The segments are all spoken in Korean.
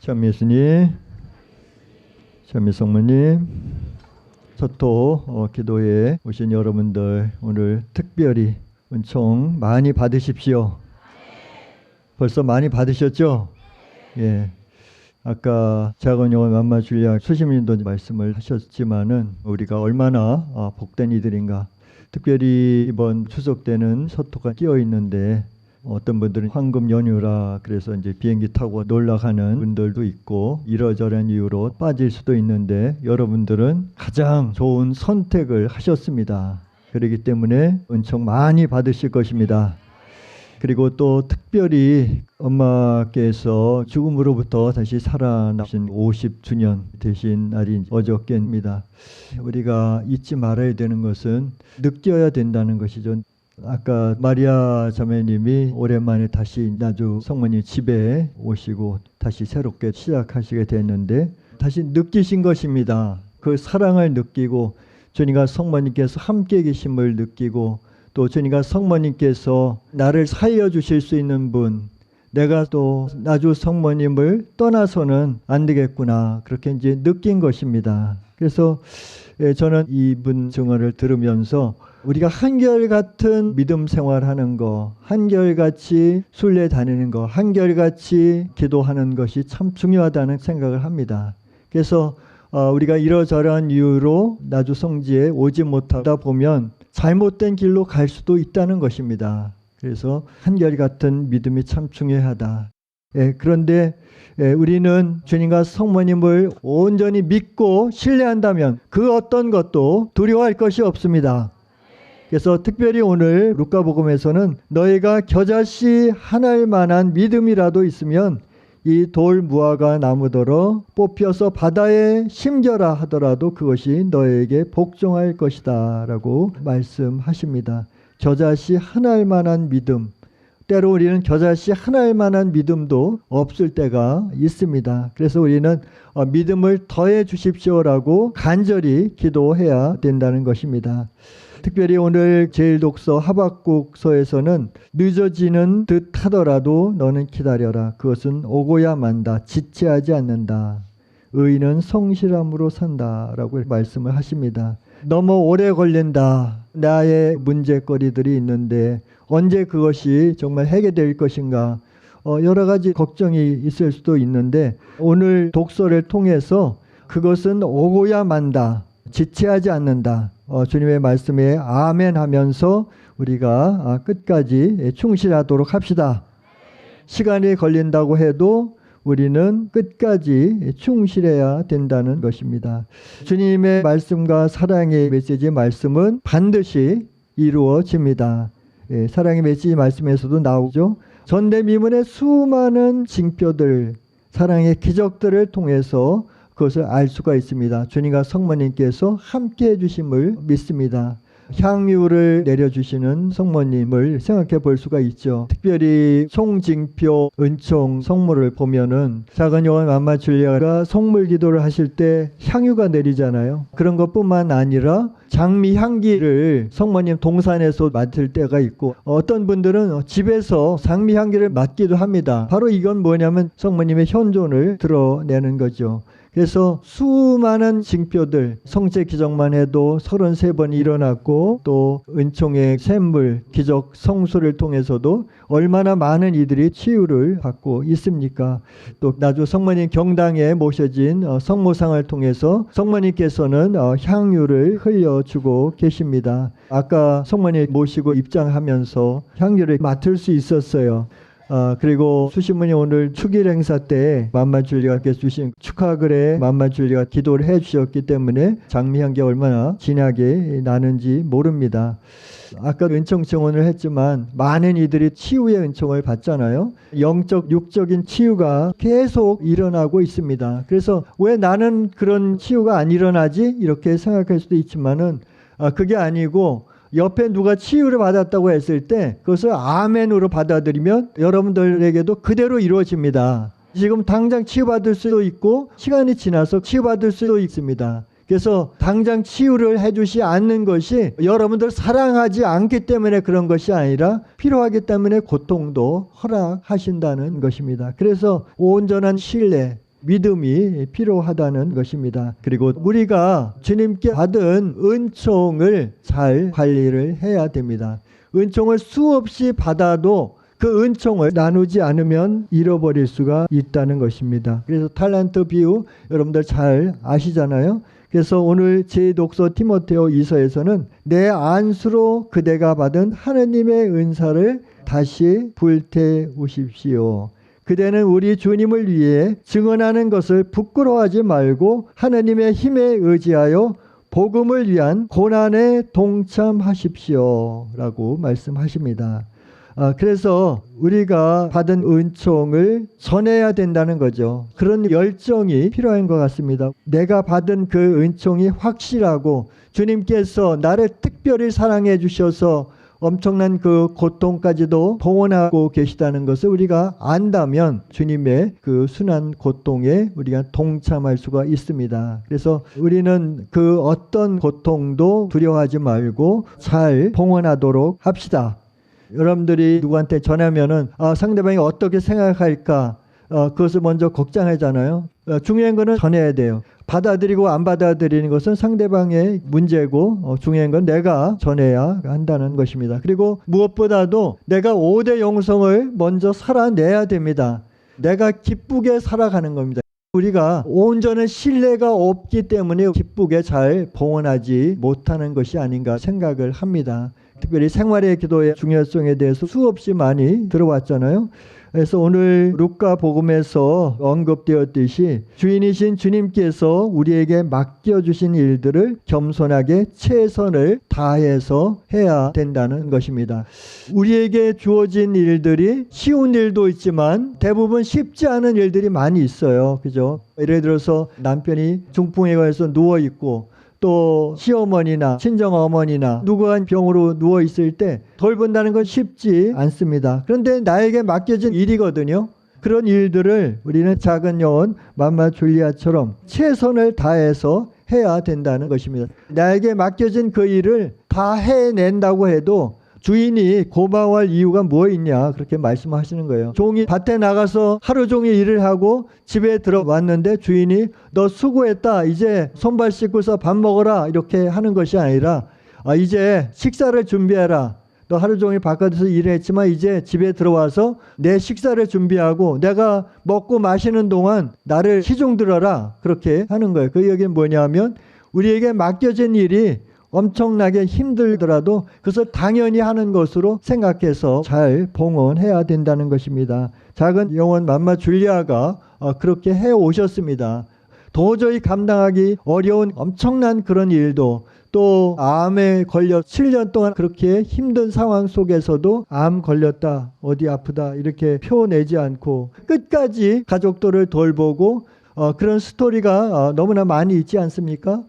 찬미스님, 찬미성모님, 서토 기도에 오신 여러분들 오늘 특별히 은총 많이 받으십시오. 벌써 많이 받으셨죠? 예. 아까 작은 영혼 만마 줄리아 수심님도 말씀을 하셨지만은 우리가 얼마나 복된 이들인가. 특별히 이번 추석 때는 서토가 끼어 있는데 어떤 분들은 황금 연휴라 그래서 이제 비행기 타고 놀러 가는 분들도 있고 이러저런 이유로 빠질 수도 있는데 여러분들은 가장 좋은 선택을 하셨습니다. 그렇기 때문에 은총 많이 받으실 것입니다. 그리고 또 특별히 엄마께서 죽음으로부터 다시 살아나신 50주년 되신 날이 어저께입니다. 우리가 잊지 말아야 되는 것은 느껴야 된다는 것이죠. 아까 마리아 자매님이 오랜만에 다시 나주 성모님 집에 오시고 다시 새롭게 시작하시게 됐는데 다시 느끼신 것입니다. 그 사랑을 느끼고 주님과 성모님께서 함께 계심을 느끼고 또 주님과 성모님께서 나를 살려주실 수 있는 분, 내가 또 나주 성모님을 떠나서는 안 되겠구나 그렇게 이제 느낀 것입니다. 그래서 저는 이분 증언을 들으면서 우리가 한결같은 믿음 생활하는 거, 한결같이 순례 다니는 거, 한결같이 기도하는 것이 참 중요하다는 생각을 합니다. 그래서 우리가 이러저러한 이유로 나주 성지에 오지 못하다 보면 잘못된 길로 갈 수도 있다는 것입니다. 그래서 한결같은 믿음이 참 중요하다. 그런데 우리는 주님과 성모님을 온전히 믿고 신뢰한다면 그 어떤 것도 두려워할 것이 없습니다. 그래서 특별히 오늘 루카복음에서는 너희가 겨자씨 하나일 만한 믿음이라도 있으면 이 돌 무화과 나무더러 뽑혀서 바다에 심겨라 하더라도 그것이 너에게 복종할 것이다 라고 말씀하십니다. 겨자씨 하나일 만한 믿음, 때로 우리는 겨자씨 하나일 만한 믿음도 없을 때가 있습니다. 그래서 우리는 믿음을 더해 주십시오라고 간절히 기도해야 된다는 것입니다. 특별히 오늘 제1독서 하박국서에서는 늦어지는 듯 하더라도 너는 기다려라. 그것은 오고야 만다. 지체하지 않는다. 의인은 성실함으로 산다라고 말씀을 하십니다. 너무 오래 걸린다. 나의 문제거리들이 있는데 언제 그것이 정말 해결될 것인가. 여러 가지 걱정이 있을 수도 있는데 오늘 독서를 통해서 그것은 오고야 만다. 지체하지 않는다. 주님의 말씀에 아멘 하면서 우리가 끝까지 충실하도록 합시다. 시간이 걸린다고 해도 우리는 끝까지 충실해야 된다는 것입니다. 주님의 말씀과 사랑의 메시지 말씀은 반드시 이루어집니다. 사랑의 메시지 말씀에서도 나오죠. 전대미문의 수많은 징표들, 사랑의 기적들을 통해서 그것을 알 수가 있습니다. 주님과 성모님께서 함께 해주심을 믿습니다. 향유를 내려주시는 성모님을 생각해 볼 수가 있죠. 특별히 송징표 은총 성모를 보면은 작은 요한 만마 줄리아가 성물 기도를 하실 때 향유가 내리잖아요. 그런 것뿐만 아니라 장미 향기를 성모님 동산에서 맡을 때가 있고 어떤 분들은 집에서 장미 향기를 맡기도 합니다. 바로 이건 뭐냐면 성모님의 현존을 드러내는 거죠. 그래서 수많은 징표들, 성체 기적만 해도 33번이 일어났고 또 은총의 샘물, 기적 성수를 통해서도 얼마나 많은 이들이 치유를 받고 있습니까? 또 나주 성모님 경당에 모셔진 성모상을 통해서 성모님께서는 향유를 흘려주고 계십니다. 아까 성모님 모시고 입장하면서 향유를 맡을 수 있었어요. 그리고 수신문이 오늘 축일 행사 때 만마줄리가께서 주신 축하글에 만마줄리가 기도를 해주셨기 때문에 장미향기가 얼마나 진하게 나는지 모릅니다. 아까 은총 증언을 했지만 많은 이들이 치유의 은총을 받잖아요. 영적, 육적인 치유가 계속 일어나고 있습니다. 그래서 왜 나는 그런 치유가 안 일어나지? 이렇게 생각할 수도 있지만은 그게 아니고 옆에 누가 치유를 받았다고 했을 때 그것을 아멘으로 받아들이면 여러분들에게도 그대로 이루어집니다. 지금 당장 치유받을 수도 있고 시간이 지나서 치유받을 수도 있습니다. 그래서 당장 치유를 해주지 않는 것이 여러분들 사랑하지 않기 때문에 그런 것이 아니라 필요하기 때문에 고통도 허락하신다는 것입니다. 그래서 온전한 신뢰, 믿음이 필요하다는 것입니다. 그리고 우리가 주님께 받은 은총을 잘 관리를 해야 됩니다. 은총을 수없이 받아도 그 은총을 나누지 않으면 잃어버릴 수가 있다는 것입니다. 그래서 탈란트 비유 여러분들 잘 아시잖아요. 그래서 오늘 제 독서 디모데오 2서에서는 내 안수로 그대가 받은 하느님의 은사를 다시 불태우십시오. 그대는 우리 주님을 위해 증언하는 것을 부끄러워하지 말고 하느님의 힘에 의지하여 복음을 위한 고난에 동참하십시오 라고 말씀하십니다. 그래서 우리가 받은 은총을 전해야 된다는 거죠. 그런 열정이 필요한 것 같습니다. 내가 받은 그 은총이 확실하고 주님께서 나를 특별히 사랑해 주셔서 엄청난 그 고통까지도 봉헌하고 계시다는 것을 우리가 안다면 주님의 그 순한 고통에 우리가 동참할 수가 있습니다. 그래서 우리는 그 어떤 고통도 두려워하지 말고 잘 봉헌하도록 합시다. 여러분들이 누구한테 전하면은 상대방이 어떻게 생각할까 그것을 먼저 걱정하잖아요. 중요한 거는 전해야 돼요. 받아들이고 안 받아들이는 것은 상대방의 문제고 중요한 건 내가 전해야 한다는 것입니다. 그리고 무엇보다도 내가 5대 영성을 먼저 살아내야 됩니다. 내가 기쁘게 살아가는 겁니다. 우리가 온전한 신뢰가 없기 때문에 기쁘게 잘 봉헌하지 못하는 것이 아닌가 생각을 합니다. 특별히 생활의 기도의 중요성에 대해서 수없이 많이 들어왔잖아요. 그래서 오늘 루카 복음에서 언급되었듯이 주인이신 주님께서 우리에게 맡겨주신 일들을 겸손하게 최선을 다해서 해야 된다는 것입니다. 우리에게 주어진 일들이 쉬운 일도 있지만 대부분 쉽지 않은 일들이 많이 있어요. 그죠? 예를 들어서 남편이 중풍에 걸려서 누워있고 또 시어머니나 친정어머니나 누구가 병으로 누워있을 때 돌본다는 건 쉽지 않습니다. 그런데 나에게 맡겨진 일이거든요. 그런 일들을 우리는 작은 영혼 맘마 줄리아처럼 최선을 다해서 해야 된다는 것입니다. 나에게 맡겨진 그 일을 다 해낸다고 해도 주인이 고마워할 이유가 뭐 있냐 그렇게 말씀하시는 거예요. 종이 밭에 나가서 하루 종일 일을 하고 집에 들어왔는데 주인이 너 수고했다 이제 손발 씻고서 밥 먹어라 이렇게 하는 것이 아니라 이제 식사를 준비해라. 너 하루 종일 바깥에서 일을 했지만 이제 집에 들어와서 내 식사를 준비하고 내가 먹고 마시는 동안 나를 시중 들어라 그렇게 하는 거예요. 그 얘기는 뭐냐면 우리에게 맡겨진 일이 엄청나게 힘들더라도 그것을 당연히 하는 것으로 생각해서 잘 봉헌해야 된다는 것입니다. 작은 영혼 맘마 줄리아가 그렇게 해오셨습니다. 도저히 감당하기 어려운 엄청난 그런 일도 또 암에 걸려 7년 동안 그렇게 힘든 상황 속에서도 암 걸렸다 어디 아프다 이렇게 표내지 않고 끝까지 가족들을 돌보고 그런 스토리가 너무나 많이 있지 않습니까?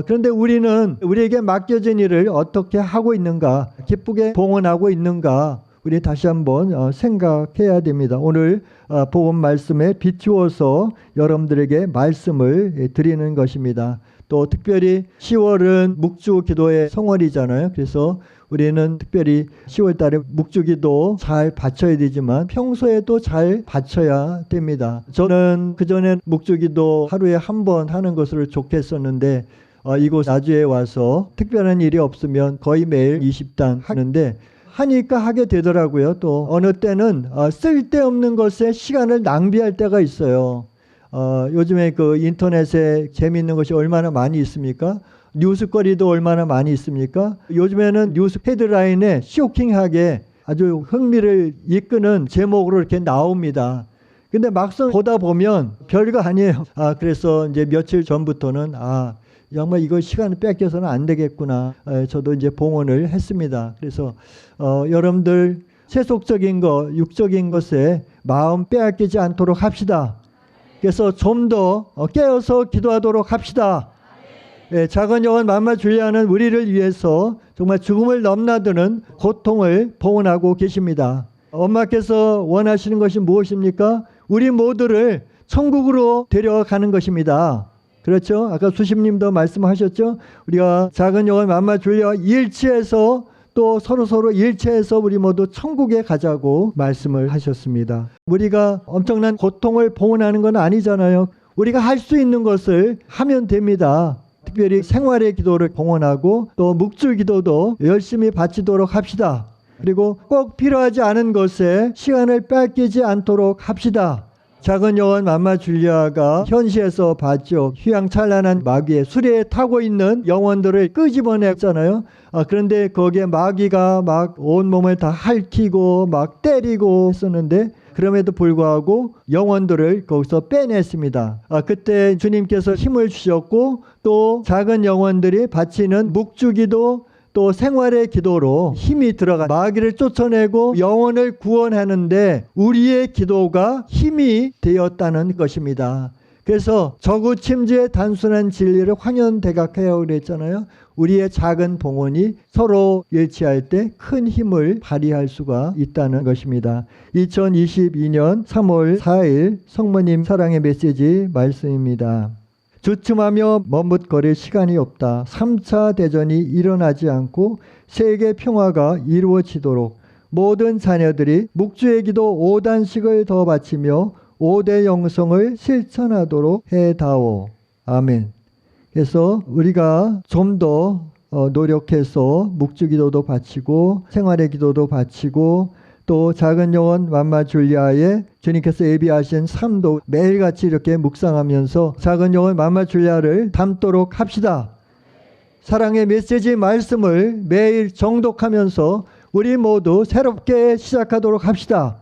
그런데 우리는 우리에게 맡겨진 일을 어떻게 하고 있는가, 기쁘게 봉헌하고 있는가, 우리 다시 한번 생각해야 됩니다. 오늘 복음 말씀에 비추어서 여러분들에게 말씀을 드리는 것입니다. 또 특별히 10월은 묵주 기도의 성월이잖아요. 그래서 우리는 특별히 10월 달에 묵주 기도 잘 바쳐야 되지만 평소에도 잘 바쳐야 됩니다. 저는 그전에 묵주 기도 하루에 한 번 하는 것으로 좋겠었는데 이곳 나주에 와서 특별한 일이 없으면 거의 매일 20단 하는데 하니까 하게 되더라고요. 또 어느 때는 쓸데없는 것에 시간을 낭비할 때가 있어요. 요즘에 그 인터넷에 재미있는 것이 얼마나 많이 있습니까? 뉴스거리도 얼마나 많이 있습니까? 요즘에는 뉴스 헤드라인에 쇼킹하게 아주 흥미를 이끄는 제목으로 이렇게 나옵니다. 근데 막상 보다 보면 별거 아니에요. 그래서 이제 며칠 전부터는 정말 이거 시간을 뺏겨서는 안 되겠구나. 저도 이제 봉헌을 했습니다. 그래서 여러분들 세속적인 것, 육적인 것에 마음 빼앗기지 않도록 합시다. 그래서 좀 더 깨어서 기도하도록 합시다. 작은 영혼 맘마 줄리아는 우리를 위해서 정말 죽음을 넘나드는 고통을 봉헌하고 계십니다. 엄마께서 원하시는 것이 무엇입니까? 우리 모두를 천국으로 데려가는 것입니다. 그렇죠? 아까 수심님도 말씀하셨죠? 우리가 작은 영혼 맘마 줄리아와 일치해서 또 서로 일체해서 우리 모두 천국에 가자고 말씀을 하셨습니다. 우리가 엄청난 고통을 봉헌하는 건 아니잖아요. 우리가 할 수 있는 것을 하면 됩니다. 특별히 생활의 기도를 봉헌하고 또 묵주 기도도 열심히 바치도록 합시다. 그리고 꼭 필요하지 않은 것에 시간을 뺏기지 않도록 합시다. 작은 여원 맘마 줄리아가 현시에서 봤죠. 휘황찬란한 마귀의 수레에 타고 있는 영혼들을 끄집어냈잖아요. 그런데 거기에 마귀가 막 온몸을 다 핥히고 막 때리고 했었는데 그럼에도 불구하고 영혼들을 거기서 빼냈습니다. 그때 주님께서 힘을 주셨고 또 작은 영혼들이 바치는 묵주기도 또 생활의 기도로 힘이 들어가 마귀를 쫓아내고 영혼을 구원하는데 우리의 기도가 힘이 되었다는 것입니다. 그래서 저구침지의 단순한 진리를 황연대각하여 그랬잖아요. 우리의 작은 봉헌이 서로 일치할 때 큰 힘을 발휘할 수가 있다는 것입니다. 2022년 3월 4일 성모님 사랑의 메시지 말씀입니다. 주춤하며 머뭇거릴 시간이 없다. 3차 대전이 일어나지 않고 세계 평화가 이루어지도록 모든 자녀들이 묵주의 기도 5단씩을 더 바치며 5대 영성을 실천하도록 해다오. 아멘. 그래서 우리가 좀 더 노력해서 묵주 기도도 바치고 생활의 기도도 바치고 또 작은 영혼 맘마 줄리아의 주님께서 예비하신 삶도 매일같이 이렇게 묵상하면서 작은 영혼 맘마 줄리아를 담도록 합시다. 사랑의 메시지 말씀을 매일 정독하면서 우리 모두 새롭게 시작하도록 합시다.